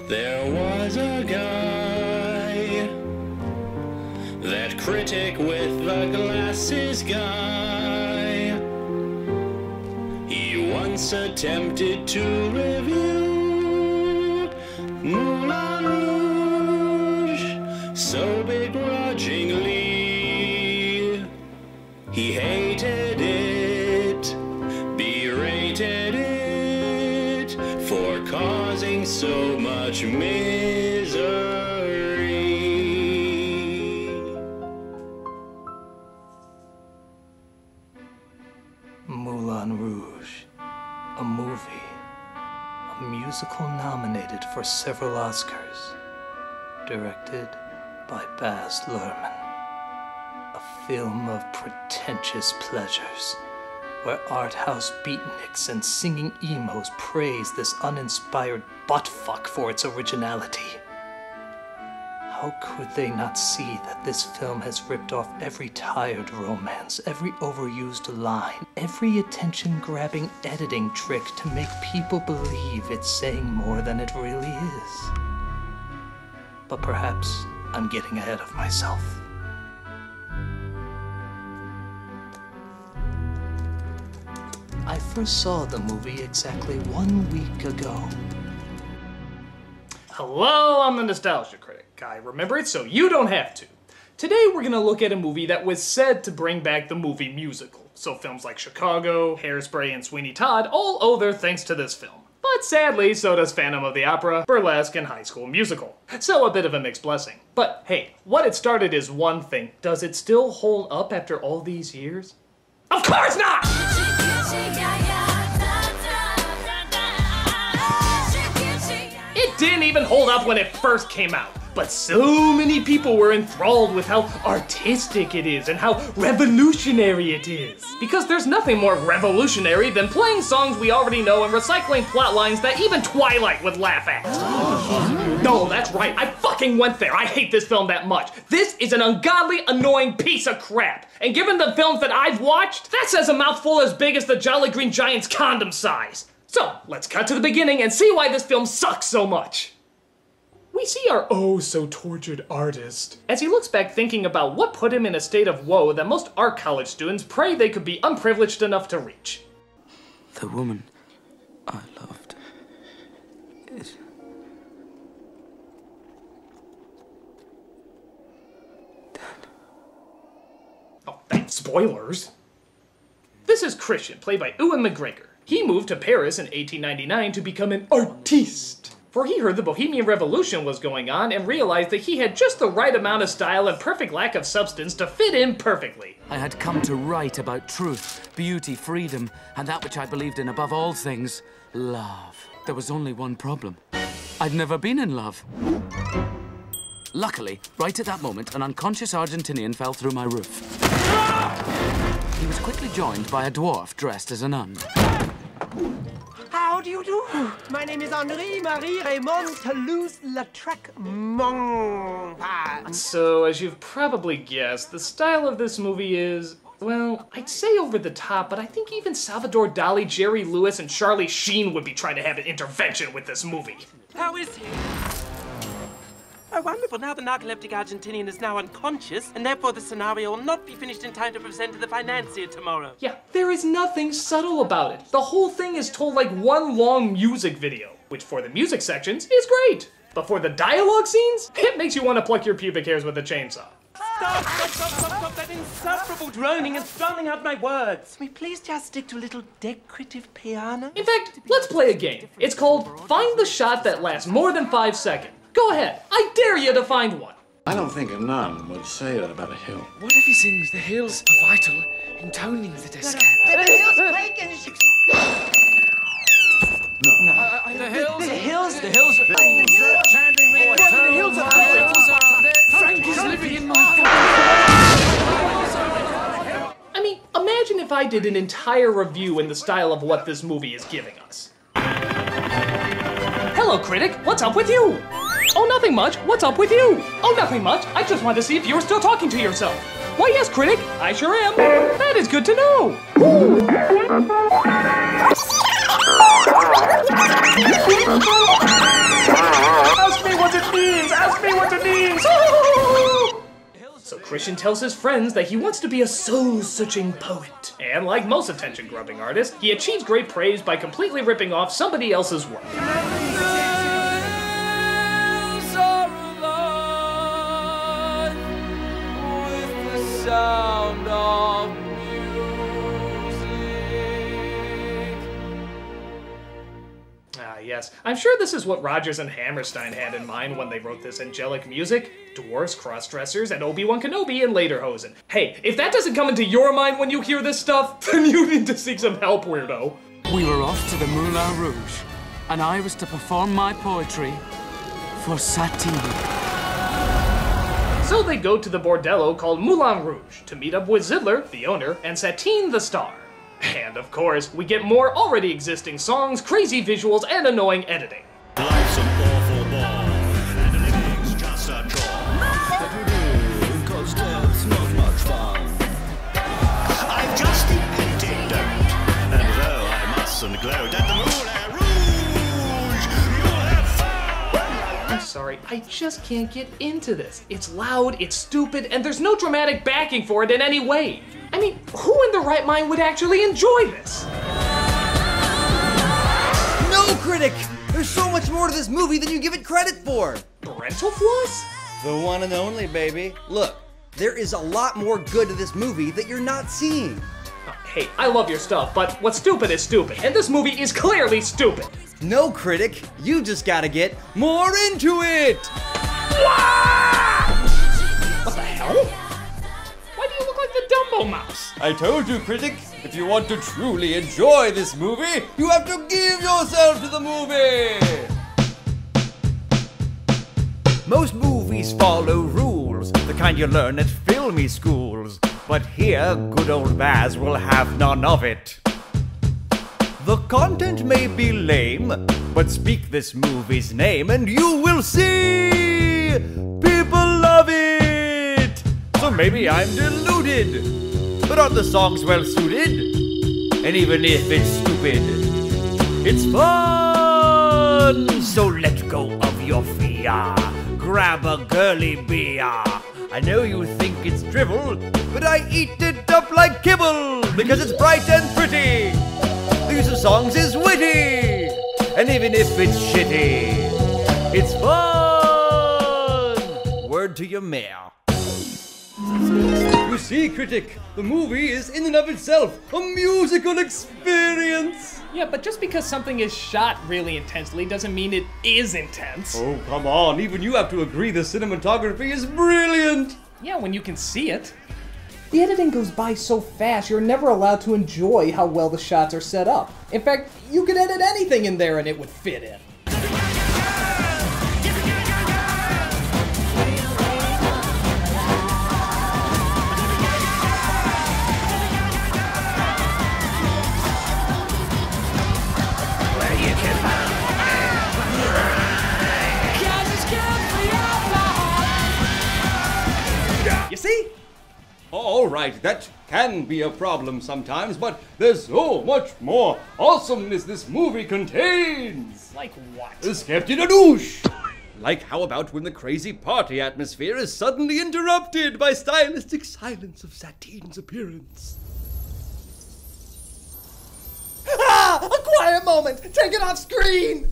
There was a guy, that critic with the glasses guy. He once attempted to review Moulin Rouge so begrudgingly. He hated it, berated it for causing so much misery. Moulin Rouge, a movie, a musical nominated for several Oscars, directed by Baz Luhrmann. A film of pretentious pleasures, where art house beatniks and singing emos praise this uninspired buttfuck for its originality. How could they not see that this film has ripped off every tired romance, every overused line, every attention-grabbing editing trick to make people believe it's saying more than it really is? But perhaps I'm getting ahead of myself. I first saw the movie exactly 1 week ago. Hello, I'm the Nostalgia Critic. I remember it so you don't have to. Today we're gonna look at a movie that was said to bring back the movie musical. So films like Chicago, Hairspray, and Sweeney Todd all owe their thanks to this film. But sadly, so does Phantom of the Opera, Burlesque, and High School Musical. So a bit of a mixed blessing. But hey, what it started is one thing. Does it still hold up after all these years? Of course not! It didn't even hold up when it first came out. But so many people were enthralled with how artistic it is and how revolutionary it is. Because there's nothing more revolutionary than playing songs we already know and recycling plot lines that even Twilight would laugh at. No, that's right, I fucking went there. I hate this film that much. This is an ungodly, annoying piece of crap. And given the films that I've watched, that says a mouthful as big as the Jolly Green Giant's condom size. So, let's cut to the beginning and see why this film sucks so much. We see our oh-so-tortured artist as he looks back thinking about what put him in a state of woe that most art college students pray they could be unprivileged enough to reach. The woman I loved is... dead. Oh, thanks, spoilers. This is Christian, played by Ewan McGregor. He moved to Paris in 1899 to become an artiste. For he heard the Bohemian Revolution was going on and realized that he had just the right amount of style and perfect lack of substance to fit in perfectly. I had come to write about truth, beauty, freedom, and that which I believed in above all things, love. There was only one problem. I'd never been in love. Luckily, right at that moment, an unconscious Argentinian fell through my roof. He was quickly joined by a dwarf dressed as a nun. How do you do? My name is Henri-Marie Raymond Toulouse-Lautrec Montpan. So, as you've probably guessed, the style of this movie is, well, I'd say over the top, but I think even Salvador Dali, Jerry Lewis, and Charlie Sheen would be trying to have an intervention with this movie. How is he? Oh, wonderful. Now the narcoleptic Argentinian is now unconscious, and therefore the scenario will not be finished in time to present to the financier tomorrow. Yeah, there is nothing subtle about it. The whole thing is told like one long music video, which for the music sections is great. But for the dialogue scenes, it makes you want to pluck your pubic hairs with a chainsaw. Stop that insufferable droning and drowning out my words. May we please just stick to a little decorative piano? In fact, let's play a game. It's called Find the Shot That Lasts More Than 5 Seconds. Go ahead, I dare you to find one. I don't think a nun would say that about a hill. What if he sings the hills are vital, intoning the descant? The hills quake and The hills? The hills? The hills are... The hills are... Frank is living in my... I mean, imagine if I did an entire review in the style of what this movie is giving us. Hello, critic, what's up with you? Oh, nothing much. What's up with you? Oh, nothing much. I just wanted to see if you were still talking to yourself. Why, yes, critic. I sure am. That is good to know. Woo. Ask me what it means! Ask me what it means! So Christian tells his friends that he wants to be a soul-searching poet. And like most attention-grubbing artists, he achieves great praise by completely ripping off somebody else's work. Sound of Yes. I'm sure this is what Rodgers and Hammerstein had in mind when they wrote this angelic music. Dwarves, cross-dressers, and Obi-Wan Kenobi and Lederhosen. Hey, if that doesn't come into your mind when you hear this stuff, then you need to seek some help, weirdo. We were off to the Moulin Rouge, and I was to perform my poetry for Satine. So they go to the bordello called Moulin Rouge to meet up with Zidler, the owner, and Satine, the star. And of course, we get more already existing songs, crazy visuals, and annoying editing. Life's an awful bore, and living's just a chore. Cause death's not much fun. I've just the antidote, and though I mustn't gloat at the Moulin Rouge, you'll have fun. I'm sorry, I just can't get into this. It's loud, it's stupid, and there's no dramatic backing for it in any way. I mean, who in their right mind would actually enjoy this? No, Critic! There's so much more to this movie than you give it credit for! Parental flaws? The one and only, baby. Look, there is a lot more good to this movie that you're not seeing. Hey, I love your stuff, but what's stupid is stupid, and this movie is clearly stupid. No, Critic, you just gotta get more into it! What the hell? Why do you look like the Dumbo mouse? I told you, Critic, if you want to truly enjoy this movie, you have to give yourself to the movie! Most movies follow rules, the kind you learn at filmy schools. But here, good old Baz will have none of it. The content may be lame, but speak this movie's name and you will see people love it. So maybe I'm deluded, but aren't the songs well suited? And even if it's stupid, it's fun. So let go of your fear, grab a girly beer. I know you think it's drivel, but I eat it up like kibble because it's bright and pretty. The use of songs is witty, and even if it's shitty, it's fun. Word to your mayor. You see, Critic, the movie is in and of itself a musical experience. Yeah, but just because something is shot really intensely doesn't mean it is intense. Oh, come on, even you have to agree the cinematography is brilliant. Yeah, when you can see it. The editing goes by so fast, you're never allowed to enjoy how well the shots are set up. In fact, you could edit anything in there and it would fit in. You see? All right, that can be a problem sometimes, but there's so much more awesomeness this movie contains. Like what? The skepti-da-douche. Like how about when the crazy party atmosphere is suddenly interrupted by stylistic silence of Satine's appearance. Ah! A quiet moment! Take it off screen!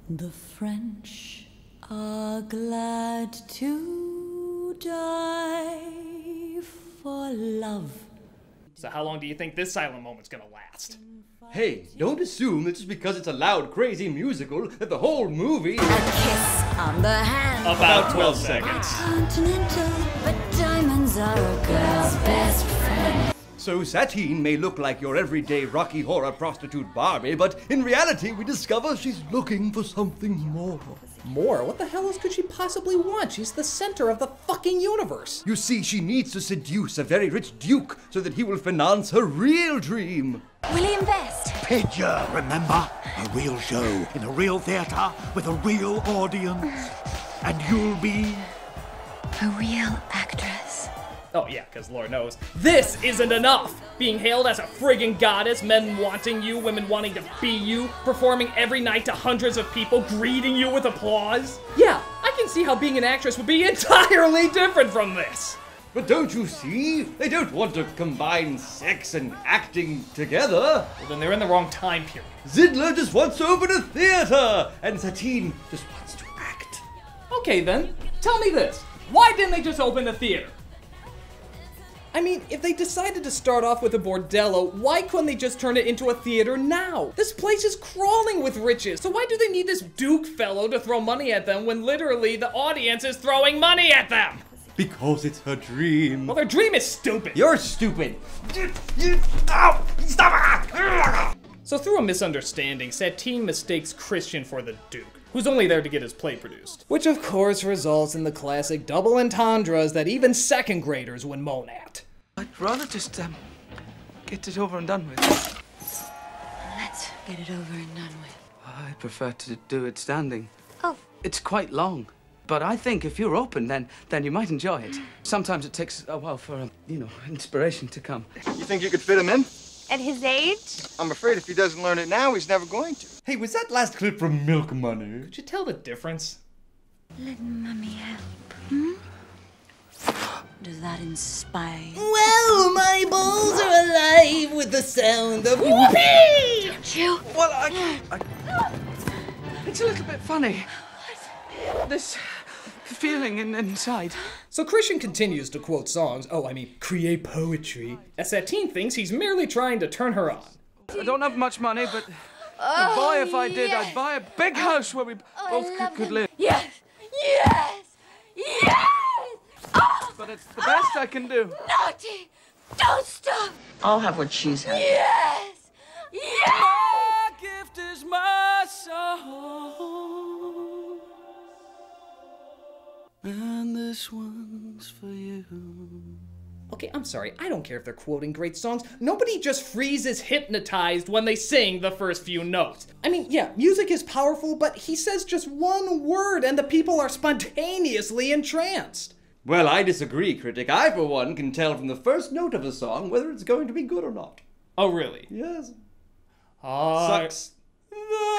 The French are glad to die for love. So how long do you think this silent moment's gonna last? Hey, don't assume that just because it's a loud, crazy musical that the whole movie... A kiss on the hand. About 12 seconds. Continental, but diamonds are a girl's best friend. So Satine may look like your everyday Rocky Horror prostitute Barbie, but in reality we discover she's looking for something more. More? What the hell else could she possibly want? She's the center of the fucking universe. You see, she needs to seduce a very rich duke so that he will finance her real dream. Will he invest? Picture, remember? A real show in a real theater with a real audience. And you'll be... A real actress. Oh yeah, because Lord knows, this isn't enough! Being hailed as a friggin' goddess, men wanting you, women wanting to be you, performing every night to hundreds of people, greeting you with applause. Yeah, I can see how being an actress would be entirely different from this! But don't you see? They don't want to combine sex and acting together. Well, then they're in the wrong time period. Zidler just wants to open a theater, and Satine just wants to act. Okay then, tell me this. Why didn't they just open a theater? I mean, if they decided to start off with a bordello, why couldn't they just turn it into a theater now? This place is crawling with riches, so why do they need this Duke fellow to throw money at them when literally the audience is throwing money at them? Because it's her dream. Well, their dream is stupid. You're stupid. Ow! Stop! So through a misunderstanding, Satine mistakes Christian for the Duke, who's only there to get his play produced. Which of course results in the classic double entendres that even second graders would moan at. I'd rather just, get it over and done with. Let's get it over and done with. I prefer to do it standing. Oh. It's quite long. But I think if you're open, then you might enjoy it. Sometimes it takes a while for, inspiration to come. You think you could fit him in? At his age? I'm afraid if he doesn't learn it now, he's never going to. Hey, was that last clip from Milk Money? Could you tell the difference? Let Mummy help. Hmm? Does that inspire you? Well, my balls are alive with the sound of whoopee! Don't you? Well, it's a little bit funny. This feeling inside. So Christian continues to quote songs, create poetry, as Satine thinks he's merely trying to turn her on. I don't have much money, but boy, if I did, yes. I'd buy a big house where we both could live. Yes! Yes! Yes! Oh! But it's the best I can do. Naughty! Don't stop! I'll have what she's had. Yes! Yes! My gift is my song. And this one's for you. Okay, I'm sorry, I don't care if they're quoting great songs. Nobody just freezes hypnotized when they sing the first few notes. I mean, yeah, music is powerful, but he says just one word and the people are spontaneously entranced. Well, I disagree, Critic. I, for one, can tell from the first note of a song whether it's going to be good or not. Oh, really? Yes. Sucks.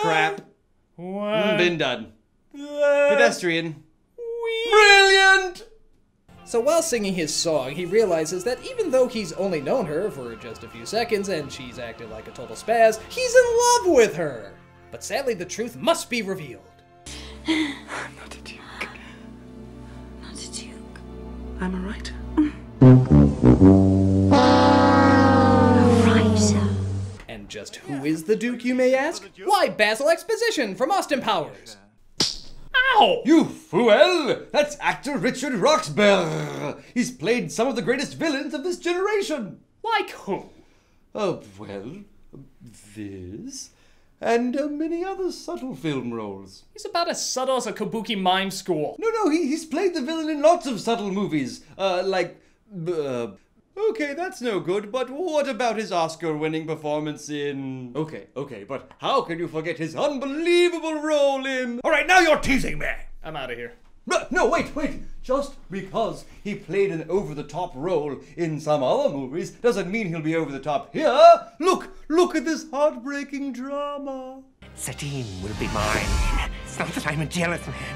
Crap. Been done. Pedestrian. Brilliant! So while singing his song, he realizes that even though he's only known her for just a few seconds and she's acted like a total spaz, he's in love with her. But sadly, the truth must be revealed. I'm not a duke. Not a duke. I'm a writer. A writer. And just who is the Duke, you may ask? Why, Basil Exposition from Austin Powers. Ow! You fool! That's actor Richard Roxburgh. He's played some of the greatest villains of this generation. Like who? Well, this, and many other subtle film roles. He's about as subtle as a kabuki mime school. No, he's played the villain in lots of subtle movies, okay, that's no good, but what about his Oscar-winning performance in... Okay, but how can you forget his unbelievable role in... All right, now you're teasing me! I'm out of here. No, wait. Just because he played an over-the-top role in some other movies doesn't mean he'll be over-the-top here. Look at this heartbreaking drama. Satine will be mine. It's not that I'm a jealous man.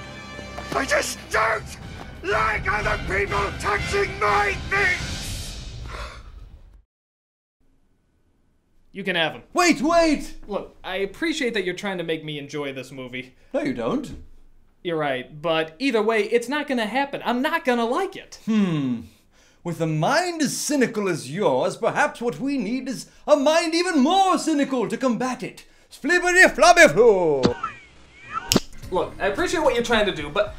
I just don't like other people touching my things! You can have him. Wait! Look, I appreciate that you're trying to make me enjoy this movie. No, you don't. You're right, but either way, it's not gonna happen. I'm not gonna like it. With a mind as cynical as yours, perhaps what we need is a mind even more cynical to combat it. Flippity-floppy-floo! Look, I appreciate what you're trying to do, but...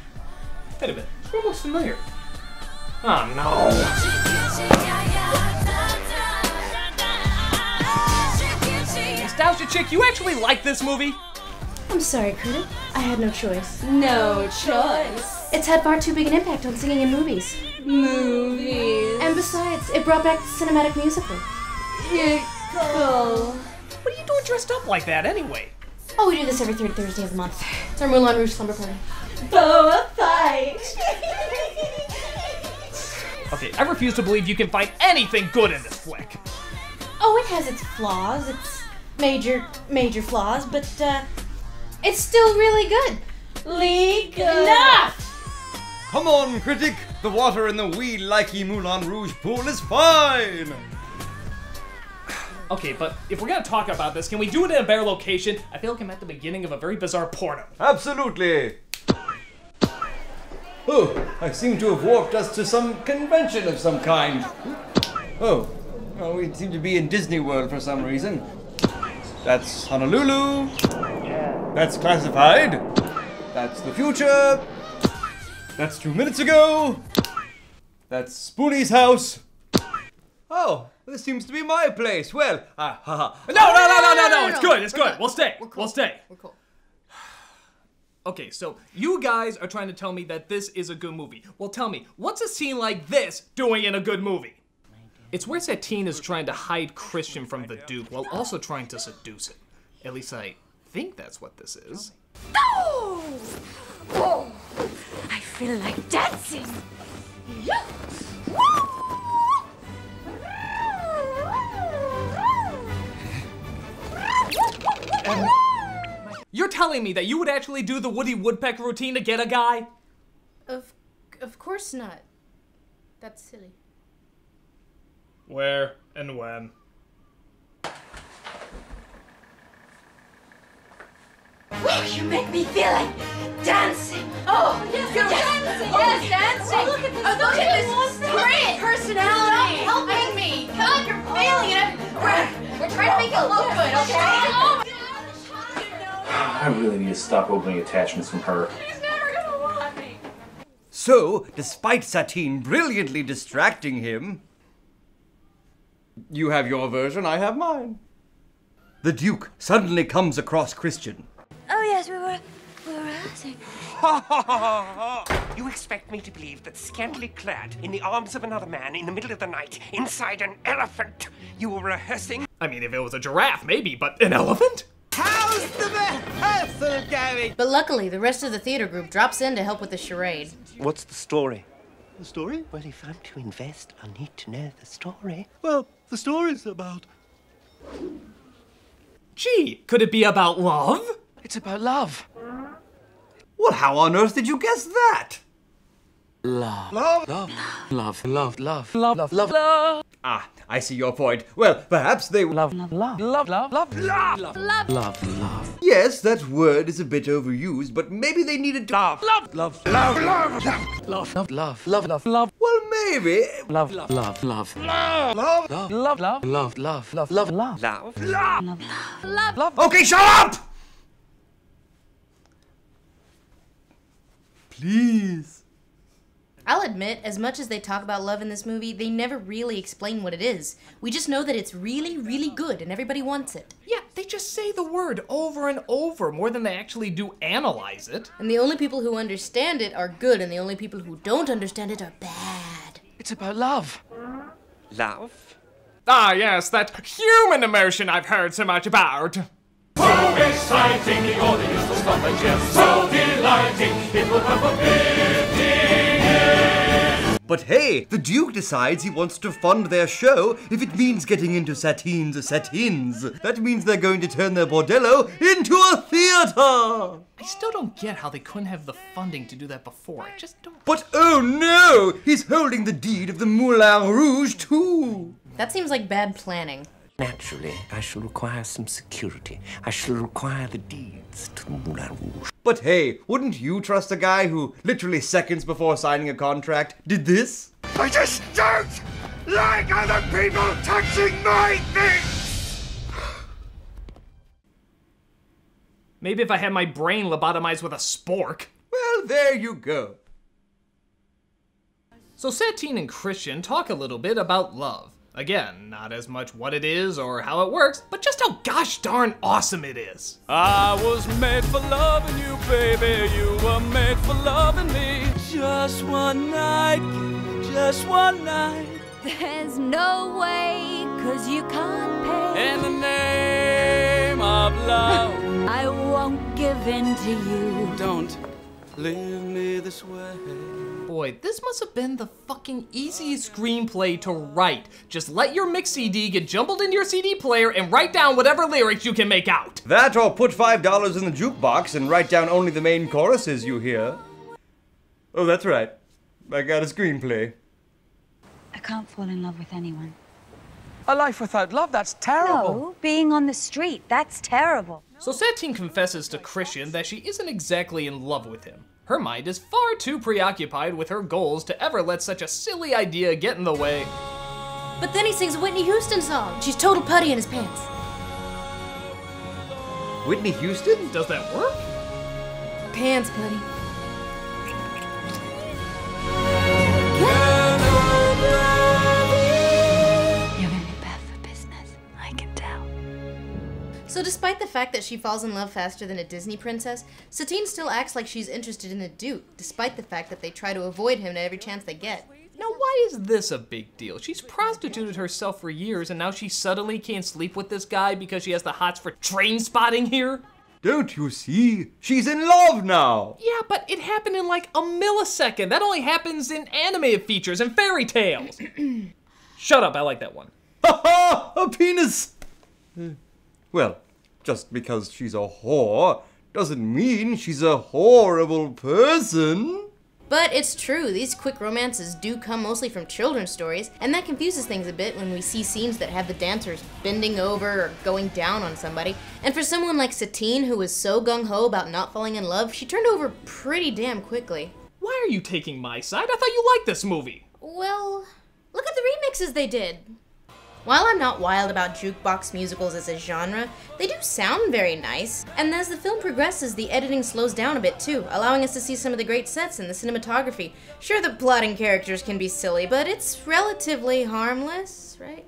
Wait a minute, it looks familiar. Oh, no. Nostalgia Chick, you actually like this movie? I'm sorry, Critic. I had no choice. No choice. It's had far too big an impact on singing in movies. And besides, it brought back the cinematic musical. Nicole. What are you doing dressed up like that anyway? Oh, we do this every third Thursday of the month. It's our Moulin Rouge slumber party. Boa fight. Okay, I refuse to believe you can find anything good in this flick. Oh, it has its flaws. It's major flaws, but it's still really good. Enough! Come on, critic! The water in the wee likey Moulin Rouge pool is fine! Okay, but if we're gonna talk about this, can we do it in a better location? I feel like I'm at the beginning of a very bizarre porno. Absolutely! Oh, I seem to have warped us to some convention of some kind. Oh, well, we seem to be in Disney World for some reason. That's Honolulu. That's classified. That's the future. That's 2 minutes ago. That's Spoonie's house. Oh, this seems to be my place. Well, No, it's good. We'll stay. We'll stay. We're cool. Okay, so you guys are trying to tell me that this is a good movie. Well, tell me, what's a scene like this doing in a good movie? It's where Satine is trying to hide Christian from the Duke while also trying to seduce him. At least I think that's what this is. Oh! Oh! I feel like dancing! Yeah. You're telling me that you would actually do the Woody Woodpecker routine to get a guy? Of course not. That's silly. Where and when? Oh, you make me feel like dancing! Oh, yes, dancing! Yes, dancing! Oh, look at this great personality! Stop helping me! God, you're failing it! We're trying to make it look good, okay? Oh, I really need to stop opening attachments from her. he's never gonna want me! So, despite Satine brilliantly distracting him, you have your version, I have mine. The Duke suddenly comes across Christian. Oh, yes, we were asking. You expect me to believe that scantily clad in the arms of another man in the middle of the night, inside an elephant, you were rehearsing? I mean, if it was a giraffe, maybe, but an elephant? How's the rehearsal going? But luckily, the rest of the theater group drops in to help with the charade. What's the story? The story? Well, if I'm to invest, I'll need to know the story. Well, the story's about... Gee, could it be about love? It's about love. Well, how on earth did you guess that? Love. Love? Love. Love. Love. Love. Love. Love. Love. Love. Ah, I see your point. Well, perhaps they... Love. Love. Love. Love. Love. Love. Love. Love. Love. Yes, that word is a bit overused, but maybe they needed to... Love. Love. Love. Love. Love. Love. Love. Love. Love. Love. Love. Well, maybe... Love. Love. Love. Love. Love? Love. Love. Love. Love. Love. Love. Love. Love? Love. Love. Okay, shut up! Please. I'll admit, as much as they talk about love in this movie, they never really explain what it is. We just know that it's really, really good and everybody wants it. Yeah, they just say the word over and over more than they actually do analyze it. And the only people who understand it are good, and the only people who don't understand it are bad. It's about love. Love? Ah, yes, that human emotion I've heard so much about. So exciting, the audience will stop and cheer. So delighting, it will come for 50 years. But hey, the Duke decides he wants to fund their show if it means getting into Satine's Satines. That means they're going to turn their bordello into a theater! I still don't get how they couldn't have the funding to do that before. I just don't... But oh no! He's holding the deed of the Moulin Rouge too! That seems like bad planning. Naturally, I shall require some security. I shall require the deeds to the Moulin Rouge. But hey, wouldn't you trust a guy who, literally seconds before signing a contract, did this? I just don't like other people touching my things! Maybe if I had my brain lobotomized with a spork. Well, there you go. So Satine and Christian talk a little bit about love. Again, not as much what it is or how it works, but just how gosh darn awesome it is. I was made for loving you, baby. You were made for loving me. Just one night, just one night. There's no way, 'cause you can't pay. In the name of love. I won't give in to you. Don't leave me this way. Boy, this must have been the fucking easiest screenplay to write. Just let your mix CD get jumbled into your CD player and write down whatever lyrics you can make out. That or put $5 in the jukebox and write down only the main choruses you hear. Oh, that's right. I got a screenplay. I can't fall in love with anyone. A life without love, that's terrible. No, being on the street, that's terrible. So Satine confesses to Christian that she isn't exactly in love with him. Her mind is far too preoccupied with her goals to ever let such a silly idea get in the way. But then he sings a Whitney Houston song. She's total putty in his pants. Whitney Houston? Does that work? Pants putty. So despite the fact that she falls in love faster than a Disney princess, Satine still acts like she's interested in the Duke, despite the fact that they try to avoid him at every chance they get. Now why is this a big deal? She's prostituted herself for years and now she suddenly can't sleep with this guy because she has the hots for train spotting here? Don't you see? She's in love now! Yeah, but it happened in like a millisecond. That only happens in animated features and fairy tales. Shut up, I like that one. Ha ha! A penis! Well, just because she's a whore doesn't mean she's a horrible person. But it's true, these quick romances do come mostly from children's stories, and that confuses things a bit when we see scenes that have the dancers bending over or going down on somebody. And for someone like Satine, who was so gung-ho about not falling in love, she turned over pretty damn quickly. Why are you taking my side? I thought you liked this movie. Well, look at the remixes they did. While I'm not wild about jukebox musicals as a genre, they do sound very nice. And as the film progresses, the editing slows down a bit too, allowing us to see some of the great sets and the cinematography. Sure, the plotting characters can be silly, but it's relatively harmless, right?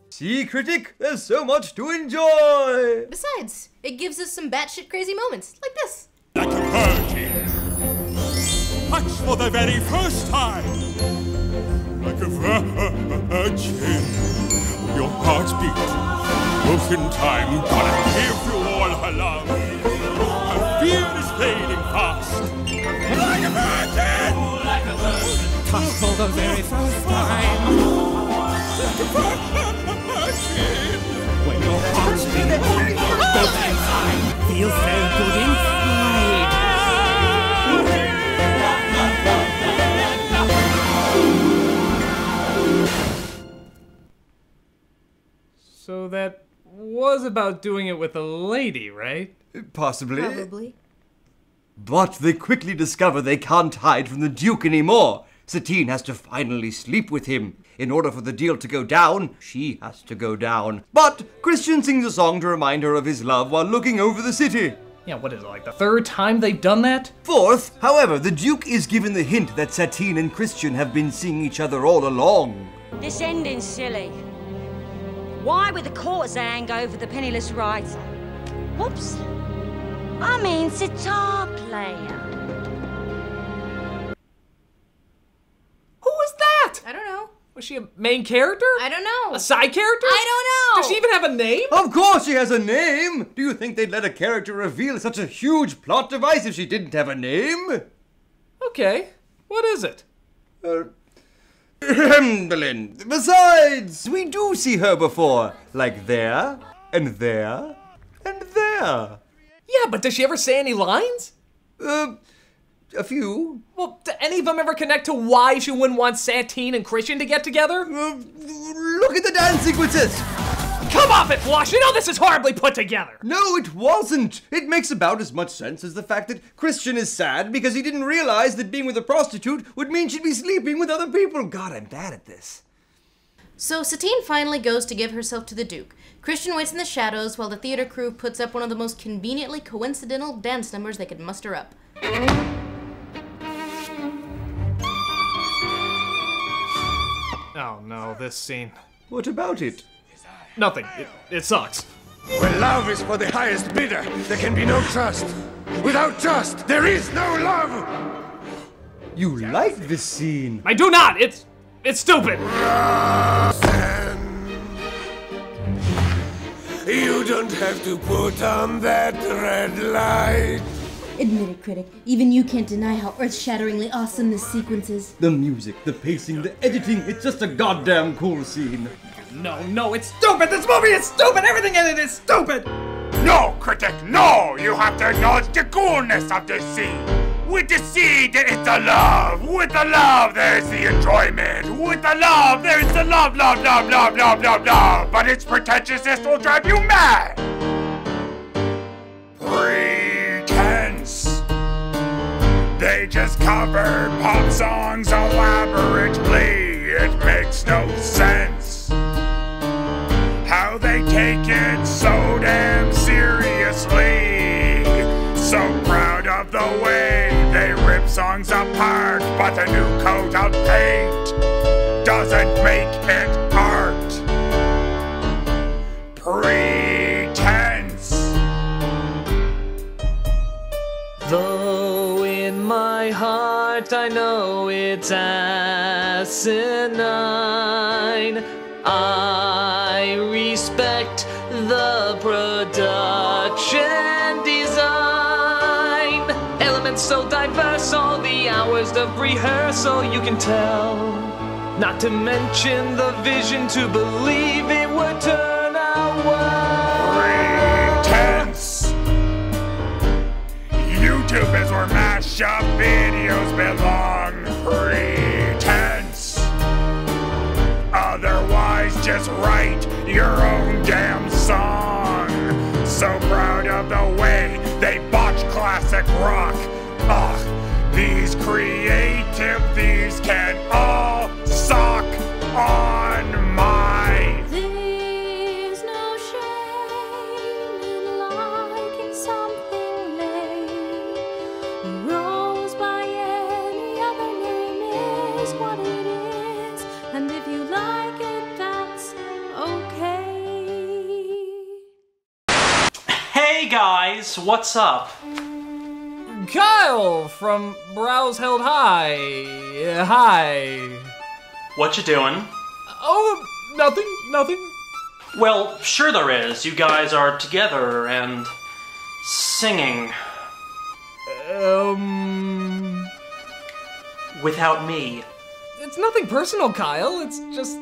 See, critic, there's so much to enjoy! Besides, it gives us some batshit crazy moments, like this. Like a virgin, touch for the very first time. Like a virgin. Your heart's beat, both in time, gonna give you all her love. Her fear is fading fast. Like a virgin! Like a virgin. Touch for the very first time. Like a virgin. When your heart's beat, both in time, feel so good inside. So that was about doing it with a lady, right? Possibly. Probably. But they quickly discover they can't hide from the Duke anymore. Satine has to finally sleep with him. In order for the deal to go down, she has to go down. But Christian sings a song to remind her of his love while looking over the city. Yeah, what is it, like the third time they've done that? Fourth, however, the Duke is given the hint that Satine and Christian have been seeing each other all along. This ending's silly. Why would the courtesan go for the penniless writer? Whoops. I mean, sitar player. Who was that? I don't know. Was she a main character? I don't know. A side character? I don't know. Does she even have a name? Of course she has a name! Do you think they'd let a character reveal such a huge plot device if she didn't have a name? Okay. What is it? Besides, we do see her before. Like there, and there, and there. Yeah, but does she ever say any lines? A few. Well, do any of them ever connect to why she wouldn't want Satine and Christian to get together? Look at the dance sequences! Come off it, Flosh! You know this is horribly put together! No, it wasn't! It makes about as much sense as the fact that Christian is sad because he didn't realize that being with a prostitute would mean she'd be sleeping with other people. God, I'm bad at this. So Satine finally goes to give herself to the Duke. Christian waits in the shadows while the theater crew puts up one of the most conveniently coincidental dance numbers they could muster up. Oh no, this scene. What about it? Nothing. It sucks. When love is for the highest bidder, there can be no trust. Without trust, there is no love! You like this scene? I do not! It's stupid! You don't have to put on that red light. Admit it, critic. Even you can't deny how earth-shatteringly awesome this sequence is. The music, the pacing, the editing, it's just a goddamn cool scene. No, it's stupid! This movie is stupid! Everything in it is stupid! No, critic, no! You have to acknowledge the coolness of this scene! With the seed, there is the love! With the love, there is the enjoyment! With the love, there is the love! But its pretentiousness will drive you mad! Pretense! They just cover pop songs elaborately! It makes no sense! How they take it so damn seriously! So proud of the way they rip songs apart, but the new coat of paint doesn't make it art. Pretense. Though in my heart I know it's asinine, I respect the production design. Elements so diverse, all the hours of rehearsal you can tell. Not to mention the vision to believe it would turn out well. Pretense. YouTube is where mashup videos belong. Pretense. Otherwise, just write your own damn song. So proud of the way they botch classic rock. Ugh, these creative thieves can all suck on my. There's no shame in liking something lame. Rose by any other name is what it is. And if you like it, that's okay. Hey guys, what's up? Kyle from Brows Held High. Hi. What you doing? Oh, nothing. Well, sure there is. You guys are together and singing. Without me. It's nothing personal, Kyle. It's just,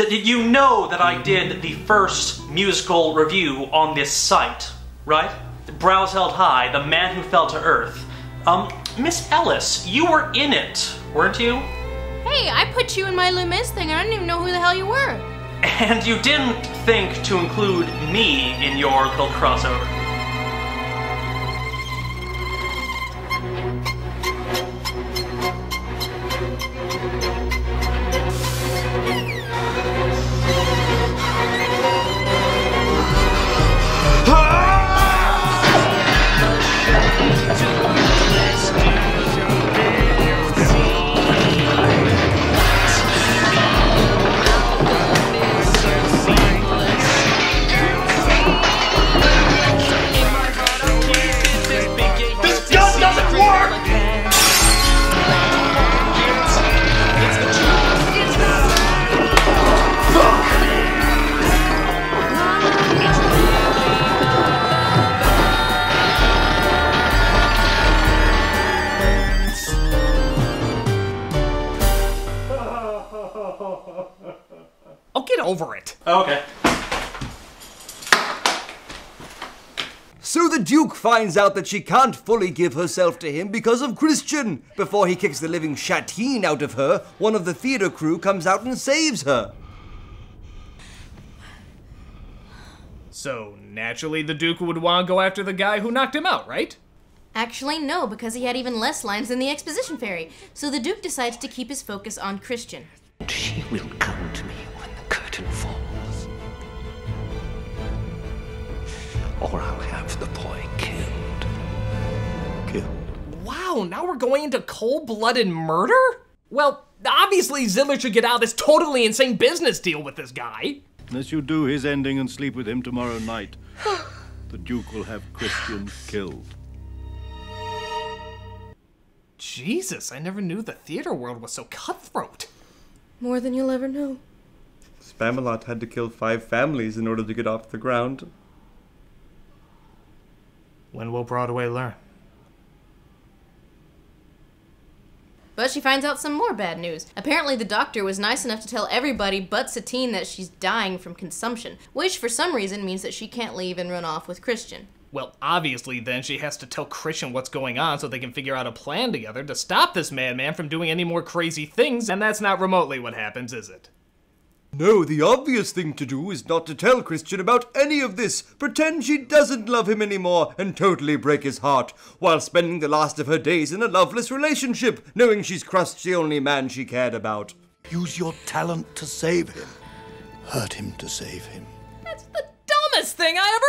You know that I did the first musical review on this site, right? Brows Held High, The Man Who Fell to Earth. Miss Ellis, you were in it, weren't you? Hey, I put you in my Les Mis thing and I didn't even know who the hell you were. And you didn't think to include me in your little crossover. I'll get over it. Okay. So the Duke finds out that she can't fully give herself to him because of Christian. Before he kicks the living Satine out of her, one of the theater crew comes out and saves her. So, naturally the Duke would want to go after the guy who knocked him out, right? Actually, no, because he had even less lines than the exposition fairy. So the Duke decides to keep his focus on Christian. She will come to me when the curtain falls. Or I'll have the boy killed. Wow, now we're going into cold-blooded murder? Well, obviously Ziller should get out of this totally insane business deal with this guy. Unless you do his ending and sleep with him tomorrow night, the Duke will have Christian killed. Jesus, I never knew the theater world was so cutthroat. More than you'll ever know. Spamalot had to kill 5 families in order to get off the ground. When will Broadway learn? But she finds out some more bad news. Apparently the doctor was nice enough to tell everybody but Satine that she's dying from consumption, which for some reason means that she can't leave and run off with Christian. Well, obviously then she has to tell Christian what's going on so they can figure out a plan together to stop this madman from doing any more crazy things, and that's not remotely what happens, is it? No, the obvious thing to do is not to tell Christian about any of this. Pretend she doesn't love him anymore and totally break his heart, while spending the last of her days in a loveless relationship, knowing she's crushed the only man she cared about. Use your talent to save him. Hurt him to save him. That's the dumbest thing I ever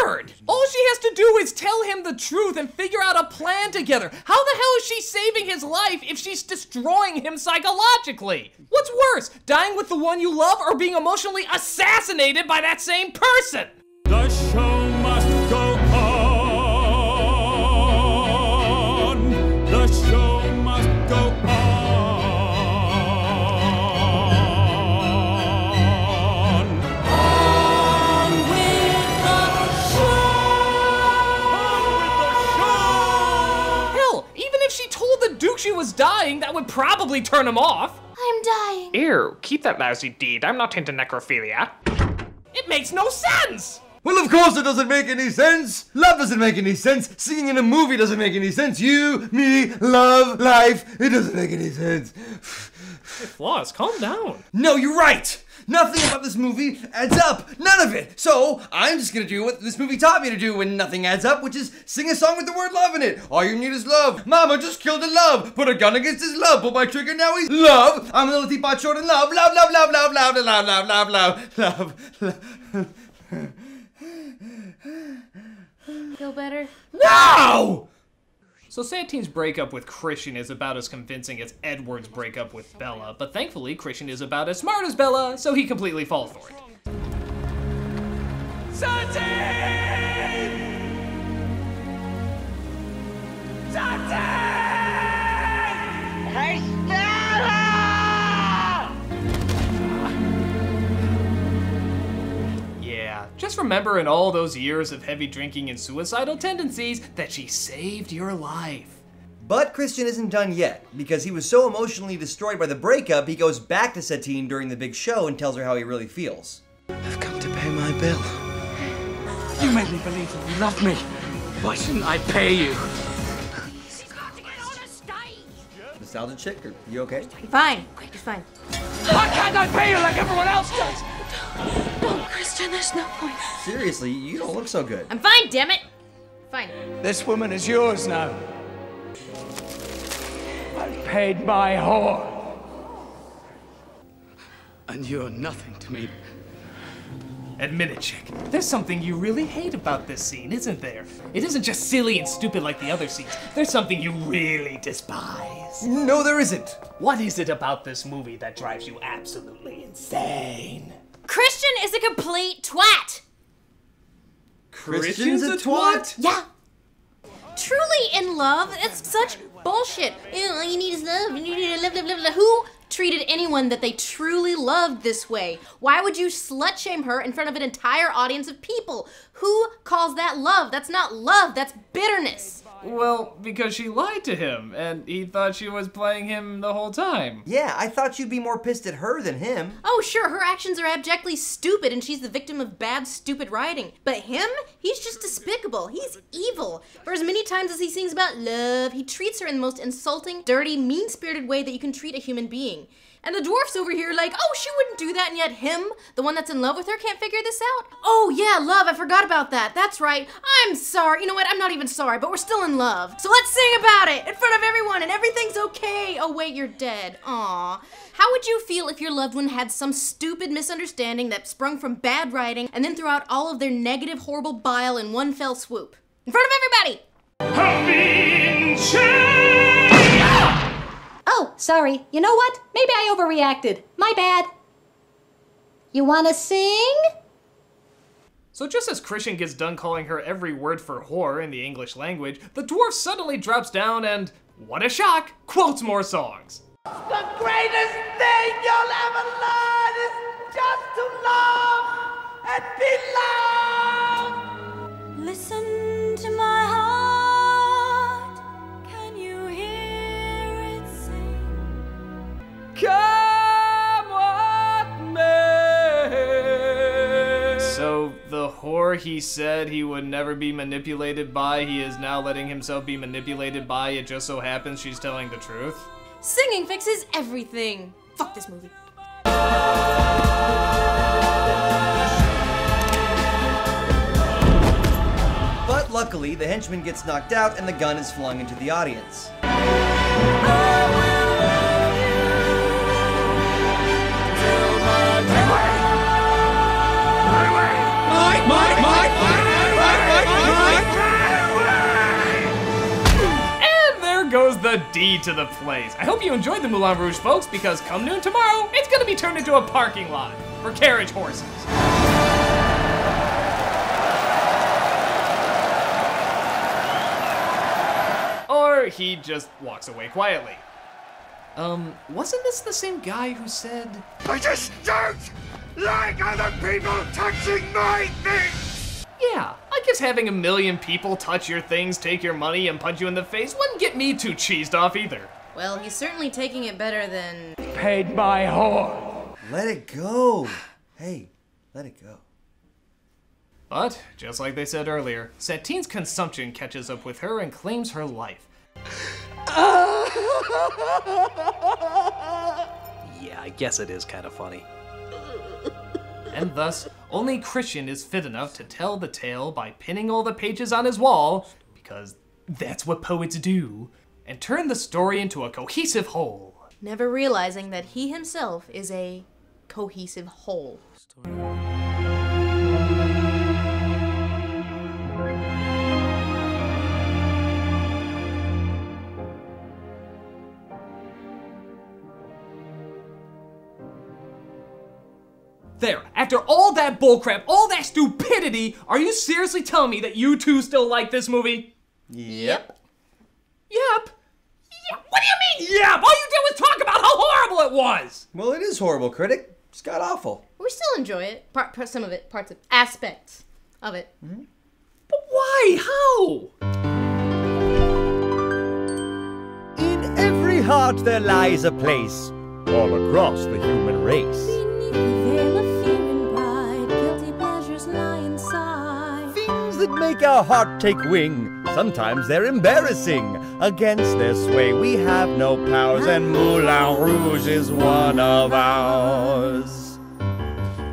heard! All she has to do is tell him the truth and figure out a plan together. How the hell is she saving his life if she's destroying him psychologically? What's worse, dying with the one you love or being emotionally assassinated by that same person? The show must go on. The show must go on. On with the show. Hell, even if she told the Duke she was dying, that would probably turn him off. I'm dying. Ew, keep that lousy deed. I'm not into necrophilia. It makes no sense! Well, of course it doesn't make any sense. Love doesn't make any sense. Singing in a movie doesn't make any sense. You, me, love, life, it doesn't make any sense. Hey, Floss, calm down. No, you're right. Nothing about this movie adds up. None of it. So, I'm just gonna do what this movie taught me to do when nothing adds up, which is sing a song with the word love in it. All you need is love. Mama just killed a love. Put a gun against his love. Pull my trigger, now he's love. I'm a little teapot short in love. Love, love, love, love, love, love, love, love, love, love. Feel better? No! So Satine's breakup with Christian is about as convincing as Edward's breakup with Bella, but thankfully Christian is about as smart as Bella, so he completely falls for it. Satine! Satine! Hey, Stella! Yeah, just remember in all those years of heavy drinking and suicidal tendencies that she saved your life. But Christian isn't done yet, because he was so emotionally destroyed by the breakup, he goes back to Satine during the big show and tells her how he really feels. I've come to pay my bill. You made me believe that you loved me. Why shouldn't I pay you? Nostalgia chick, are you okay? Fine. It's fine. Why can't I pay you like everyone else does? No, Christian, there's no point. Seriously, you don't look so good. I'm fine, damn it. Fine. This woman is yours now. I've paid my whore. And you're nothing to me. Admit it, chick. There's something you really hate about this scene, isn't there? It isn't just silly and stupid like the other scenes. There's something you really despise. No, there isn't. What is it about this movie that drives you absolutely insane? Christian is a complete twat. Christian's a twat? Yeah. Truly in love? It's such bullshit. All you need is love. You need to love, love, love, love. Who treated anyone that they truly loved this way? Why would you slut shame her in front of an entire audience of people? Who calls that love? That's not love, that's bitterness. Well, because she lied to him, and he thought she was playing him the whole time. Yeah, I thought you'd be more pissed at her than him. Oh, sure, her actions are abjectly stupid and she's the victim of bad, stupid writing. But him? He's just despicable. He's evil. For as many times as he sings about love, he treats her in the most insulting, dirty, mean-spirited way that you can treat a human being. And the dwarf's over here like, oh, she wouldn't do that, and yet him, the one that's in love with her, can't figure this out? Oh, yeah, love, I forgot about that. That's right. I'm sorry. You know what? I'm not even sorry, but we're still in love. So let's sing about it in front of everyone, and everything's okay. Oh, wait, you're dead. Aw. How would you feel if your loved one had some stupid misunderstanding that sprung from bad writing and then threw out all of their negative, horrible bile in one fell swoop? In front of everybody! Oh, sorry. You know what? Maybe I overreacted. My bad. You wanna sing? So just as Christian gets done calling her every word for whore in the English language, the dwarf suddenly drops down and, what a shock, quotes more songs. The greatest thing you'll ever learn is just to love and be loved. Listen to my heart. Can you hear it sing? before he said he would never be manipulated by, he is now letting himself be manipulated by. It just so happens she's telling the truth. Singing fixes everything. Fuck this movie. But luckily, the henchman gets knocked out and the gun is flung into the audience. And there goes the D to the plays. I hope you enjoyed the Moulin Rouge, folks, because come noon tomorrow, it's gonna be turned into a parking lot for carriage horses. Or he just walks away quietly. Wasn't this the same guy who said, I just don't like other people touching my things! Yeah, I guess having a million people touch your things, take your money, and punch you in the face wouldn't get me too cheesed off either. Well, he's certainly taking it better than... Paid my whore. Let it go. Hey, let it go. But, just like they said earlier, Satine's consumption catches up with her and claims her life. Yeah, I guess it is kind of funny. And thus, only Christian is fit enough to tell the tale by pinning all the pages on his wall, because that's what poets do, and turn the story into a cohesive whole. Never realizing that he himself is a cohesive whole. There, after all that bullcrap, all that stupidity, are you seriously telling me that you two still like this movie? Yep. Yep? What do you mean, yep? All you did was talk about how horrible it was! Well, it is horrible, critic. It's god awful. We still enjoy it. Some of it, parts of aspects of it. Mm-hmm. But why? How? In every heart there lies a place, all across the human race. Things that make our heart take wing, sometimes they're embarrassing. Against their sway we have no powers, and Moulin Rouge is one of ours.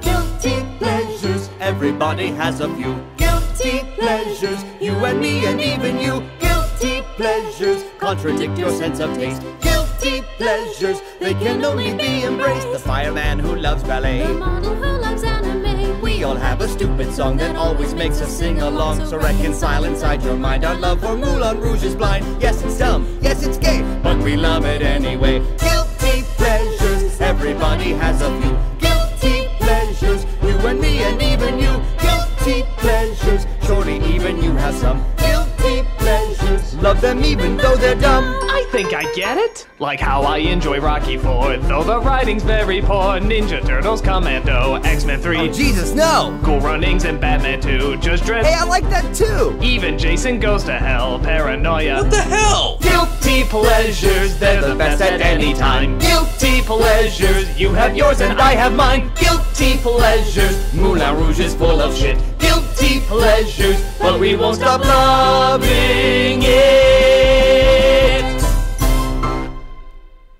Guilty pleasures, everybody has a few. Guilty pleasures, you and me and even you. Guilty pleasures, contradict your sense of taste. Guilty pleasures, they can only be embraced. The fireman who loves ballet, The model who loves anime. we all have a stupid song that always makes us sing along. So reconcile inside your mind. Our love for Moulin Rouge is blind. Yes, it's dumb, yes, it's gay, but we love it anyway. Guilty pleasures, everybody has a few. Guilty pleasures, you and me and even you. Guilty pleasures, surely even you have some. Guilty pleasures, love them even though they're dumb. I think I get it. Like how I enjoy Rocky 4, though the writing's very poor. Ninja Turtles, Commando, X-Men 3. Oh, Jesus, no! Cool Runnings and Batman 2, Just Dredd. Hey, I like that too! Even Jason Goes to Hell, Paranoia. What the hell? Guilty pleasures, they're the best at any time. Guilty pleasures, you have yours and I have mine. Guilty pleasures, Moulin Rouge is full of shit. Guilty pleasures, but we won't stop loving it.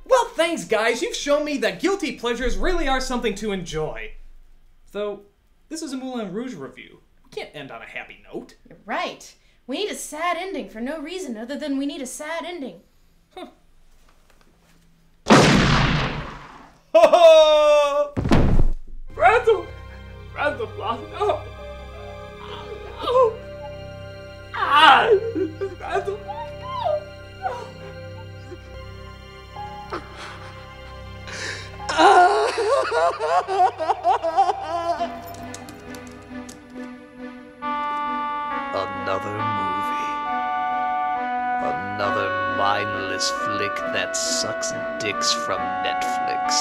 Well, thanks guys, you've shown me that guilty pleasures really are something to enjoy. Though, this is a Moulin Rouge review. We can't end on a happy note. You're right. We need a sad ending for no reason other than we need a sad ending. Huh. Randall! Randall, no! No! Ah! Randall, no! Another movie. Another mindless flick that sucks dicks from Netflix.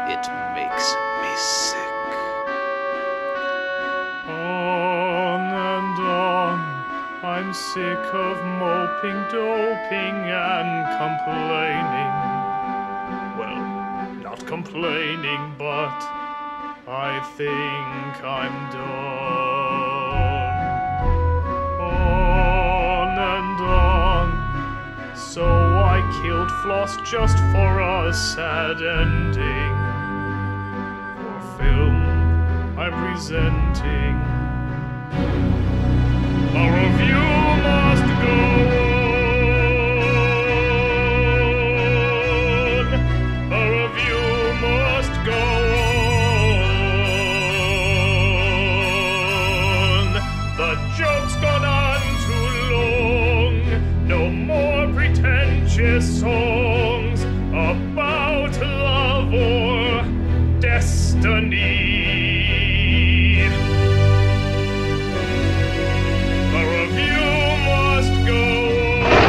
It makes me sick. On and on, I'm sick of moping, doping, and complaining. Well, not complaining, but I think I'm done. On and on. So I killed Floss just for a sad ending. For film, I'm resenting. A review must go on. A review must go on. The joke's gone on too long. No more pretentious songs about love or destiny. A review must go on.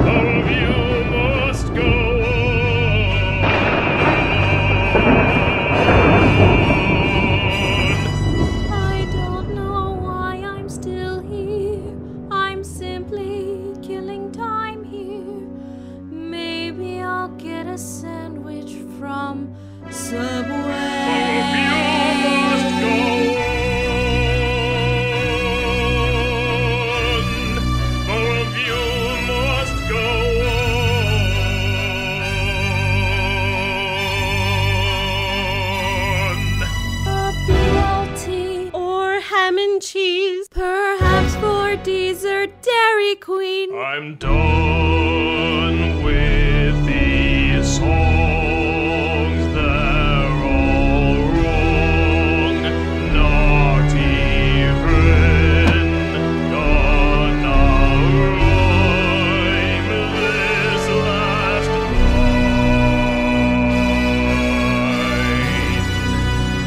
A review must go on. I don't know why I'm still here. I'm simply killing time here. Maybe I'll get a sandwich from Subway. Cheese, perhaps for dessert, Dairy Queen. I'm done with these songs, they're all wrong. Not even gonna rhyme this last line.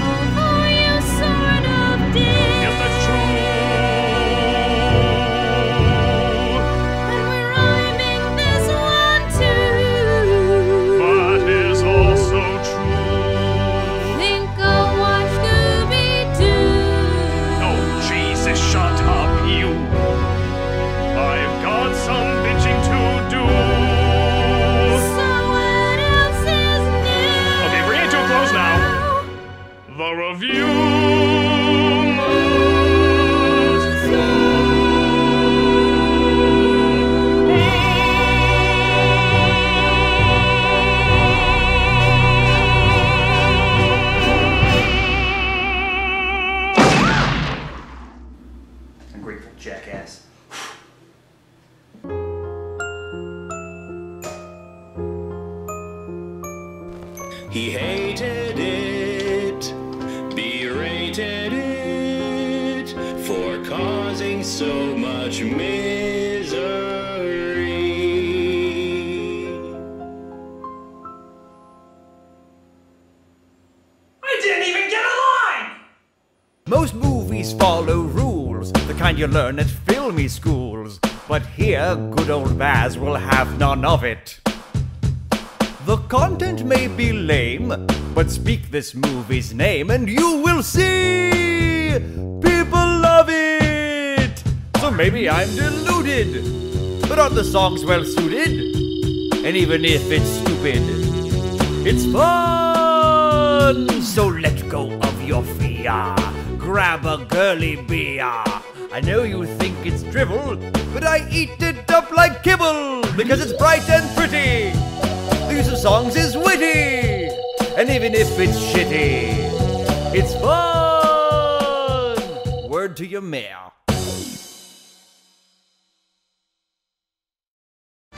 Although you sort of did. He hated it, berated it, for causing so much misery. I didn't even get a line! Most movies follow rules, the kind you learn at filmy schools. But here, good old Baz will have none of it. The content may be lame, but speak this movie's name and you will see people love it. So maybe I'm deluded, but aren't the songs well suited? And even if it's stupid, it's fun. So let go of your fear, grab a girly beer. I know you think it's drivel, but I eat it up like kibble because it's bright and pretty. The use of songs is witty, and even if it's shitty, it's fun. Word to your mayor.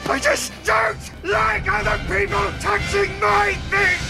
I just don't like other people touching my things!